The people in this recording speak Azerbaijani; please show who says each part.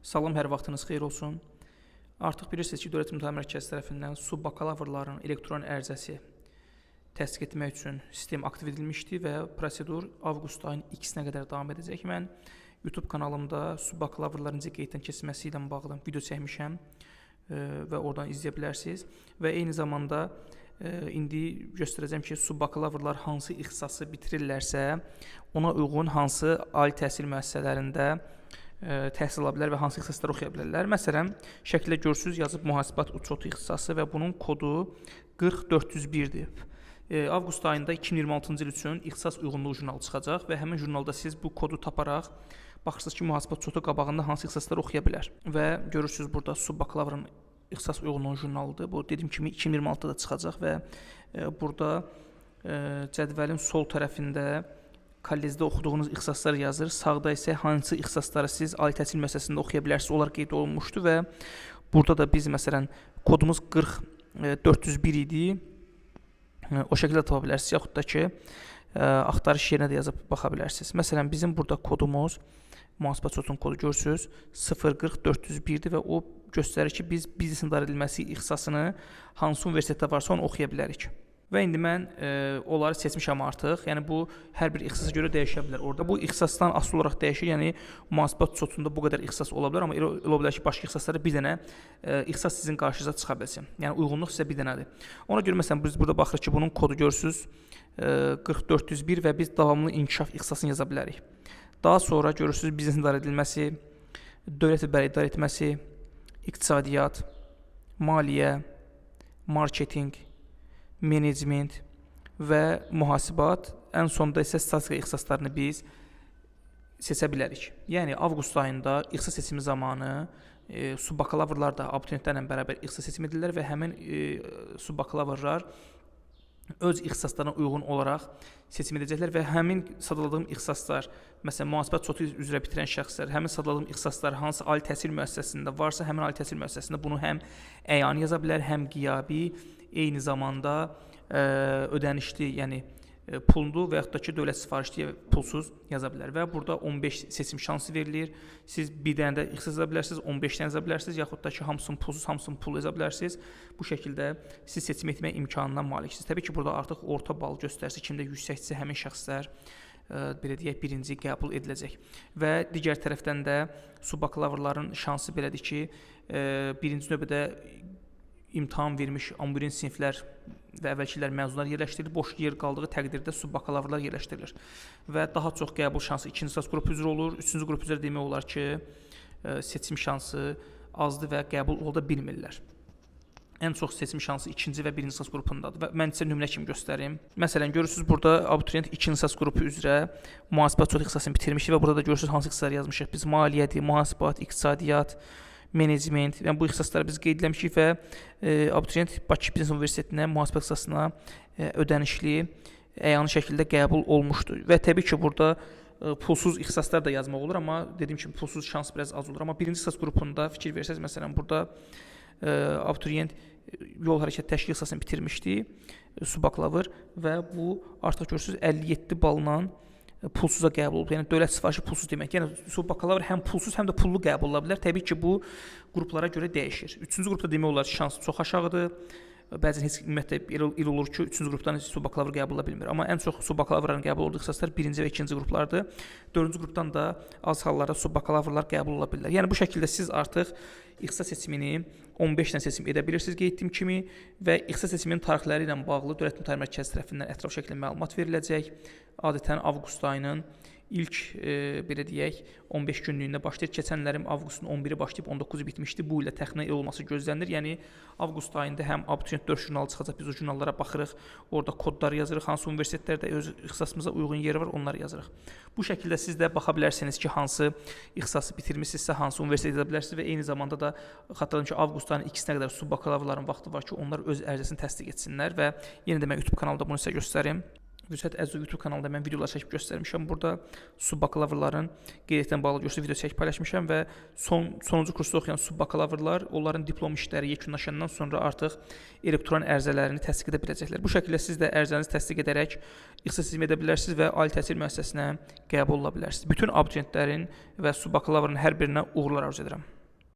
Speaker 1: Salam, hər vaxtınız xeyir olsun. Artıq bilirsiniz ki, Dövlət İmtahan Mərkəzi tərəfindən subakalavrların elektron ərizəsi təsdiq etmək üçün sistem aktiv edilmişdi və prosedur avqust ayının 2-sinə qədər davam edəcək. Mən YouTube kanalımda subakalavrların necə qeyddən keçməsi ilə bağlı video çəkmişəm və oradan izləyə bilərsiniz. Və eyni zamanda indi göstərəcəm ki, subakalavrlar hansı ixtisası bitirirlərsə, ona uyğun hansı ali təhsil müəssisələrində təhsil ala bilər və hansı ixtisasları oxuya bilərlər. Məsələn, şəkildə görürsünüz, yazıb mühasibat uçotu ixtisası və bunun kodu 40401-dir. Avqust ayında 2026-cı il üçün ixtisas uyğunluğu jurnalı çıxacaq və həmin jurnalda siz bu kodu taparaq baxırsınız ki, mühasibat uçotu qabağında hansı ixtisasları oxuya bilər. Və görürsünüz burada subbakalavrın ixtisas uyğunluğu jurnalıdır. Bu dediyim kimi 2026-da da çıxacaq və burada cədvəlin sol tərəfində kollecdə oxuduğunuz ixtisaslar yazır. Sağda isə hansı ixtisasları siz ali təhsil müəssisəsində oxuya bilərsiniz, onlar qeyd olunmuşdu və burada da biz məsələn kodumuz 40401 idi. O şəkildə tapa bilərsiniz, yaxud da ki, axtarış yerinə də yazıb baxa bilərsiniz. Məsələn, bizim burada kodumuz, mühasibat uçotunun kodu görürsünüz, 040401-dir və o göstərir ki, biz biznesin idarə edilməsi ixtisasını hansı universitetdə varsa onu oxuya bilərik. Və indi mən onları seçmişəm artıq. Yəni bu hər bir ixtisasa görə dəyişə bilər. Orada bu ixtisasdan asılı olaraq dəyişir. Yəni mühasibat uçotunda bu qədər ixtisas ola bilər, amma ola bilər ki, başqa ixtisaslarda bir dənə ixtisas sizin qarşınıza çıxa bilsin. Yəni uyğunluq sizə bir dənədir. Ona görə məsələn biz burada baxırıq ki, bunun kodu görürsüz 40401 və biz davamlı inkişaf ixtisasını yaza bilərik. Daha sonra görürsüz biznesin idarə edilməsi, dövlət və bələdiyyə idarə etməsi, iqtisadiyyat, maliyyə, marketinq, menecment və mühasibat, ən sonda isə statistika ixtisaslarını biz seçə bilərik. Yəni avqust ayında ixtisas seçimi zamanı subbakalavrlar da abituriyentlərlə bərabər ixtisas seçim edirlər və həmin subbakalavrlar öz ixtisaslarına uyğun olaraq seçim edəcəklər və həmin sadaladığım ixtisaslar, məsələn, mühasibat uçotu üzrə bitirən şəxslər, həmin sadaladığım ixtisaslar hansı ali təhsil müəssisəsində varsa, həmin ali təhsil müəssisəsində bunu həm əyani yaza bilər, həm qiyabi, eyni zamanda ödənişli, yəni pullu və yaxud da ki, dövlət sifarişli pulsuz yaza bilər və burada 15 seçim şansı verilir. Siz bir dənə də ixtisas yaza bilərsiniz, 15 dənə yaza bilərsiniz, yaxud da ki, hamısını pulsuz, hamısını pullu yaza bilərsiniz. Bu şəkildə siz seçim etmək imkanına maliksiniz. Təbii ki, burada artıq orta bal göstərisi kimdə yüksəkdirsə həmin şəxslər belə deyək, birinci qəbul ediləcək. Və digər tərəfdən də subbakalavrların şansı belədir ki, birinci növbədə imtahan vermiş abituriyent siniflər və əvvəlkilər məzunlar yerləşdirilir. Boş yer qaldığı təqdirdə subbakalavrlar yerləşdirilir. Və daha çox qəbul şansı ikinci ixtisas qrupu üzrə olur. Üçüncü qrup üzrə demək olar ki, seçim şansı azdır və qəbul ola bilmirlər. Ən çox seçim şansı ikinci və birinci ixtisas qrupundadır. Və mən sizə nümunə kimi göstərim. Məsələn, görürsünüz burada abituriyent ikinci ixtisas qrupu üzrə mühasibat uçotu ixtisasını bitirmişdi və burada da görürsünüz hansı ixtisasları yazmışıq. Biz maliyyədir, mühasibat, iqtisadiyyat, menecment, yəni bu ixtisasları biz qeyd etmişik və abituriyent Bakı Biznes Universitetinə mühasibat ixtisasına ödənişli, əyani şəkildə qəbul olmuşdur. Və təbii ki, burada pulsuz ixtisaslar da yazmaq olur, amma dediyim kimi pulsuz şans biraz az olur. Amma birinci ixtisas qrupunda fikir versəz, məsələn, burada abituriyent yol hərəkət təşkil ixtisasını bitirmişdi, subbakalavr və bu artıq görürsünüz 57 balla pulsuza qəbul olub. Yəni dövlət sifarişi pulsuz demək. Yəni subbakalavr həm pulsuz, həm də pullu qəbul ola bilər. Təbii ki, bu qruplara görə dəyişir. Üçüncü qrupda demək olar ki, şansı çox aşağıdır. Bəzən heç ümumiyyətlə il olur ki, üçüncü qrupdan subbakalavr qəbul ola bilmir. Amma ən çox subbakalavrların qəbul olduğu ixtisaslar birinci və ikinci qruplardır. Dördüncü qrupdan da az hallarda subbakalavrlar qəbul ola bilirlər. Yəni bu şəkildə siz artıq ixtisas seçimini 15 dənə seçim edə bilirsiniz qeyd etdiyim kimi və ixtisas seçiminin tarixləri ilə bağlı Dövlət İmtahan Mərkəzi tərəfindən ətraflı şəkildə məlumat veriləcək. Adətən avqust ayının ilk belə deyək 15 günlüyündə başlayır. Keçən illərim avqustun 11-i başlayıb 19-u bitmişdi. Bu ilə təxminən il olması gözlənilir. Yəni avqust ayında həm abituriyent 4 jurnalı çıxacaq. Biz o jurnallara baxırıq. Orada kodları yazırıq. Hansı universitetlərdə öz ixtisasımıza uyğun yeri var, onları yazırıq. Bu şəkildə siz də baxa bilərsiniz ki, hansı ixtisası bitirmisinizsə, hansı universitetə gedə bilərsiniz və eyni zamanda da xatırlayın ki, avqust ayının 2-sinə qədər subbakalavrların vaxtı var ki, onlar öz ərizəsini təsdiq etsinlər və yenə də mən YouTube kanalda bunu sizə göstərim. Vüsət Əzu YouTube kanalında mən videolar çəkib göstərmişəm. Burada subbakalavrların qeydiyyatla bağlı göstərib video çəkib paylaşmışam və sonuncu kursda oxuyan subbakalavrlar onların diplom işləri yekunlaşandan sonra artıq elektron ərizələrini təsdiq edə biləcəklər. Bu şəkildə siz də ərizənizi təsdiq edərək ixtisasizm edə bilərsiniz və ali təhsil müəssisəsinə qəbul ola bilərsiniz. Bütün abituriyentlərin və subbakalavrın hər birinə uğurlar arzu edirəm.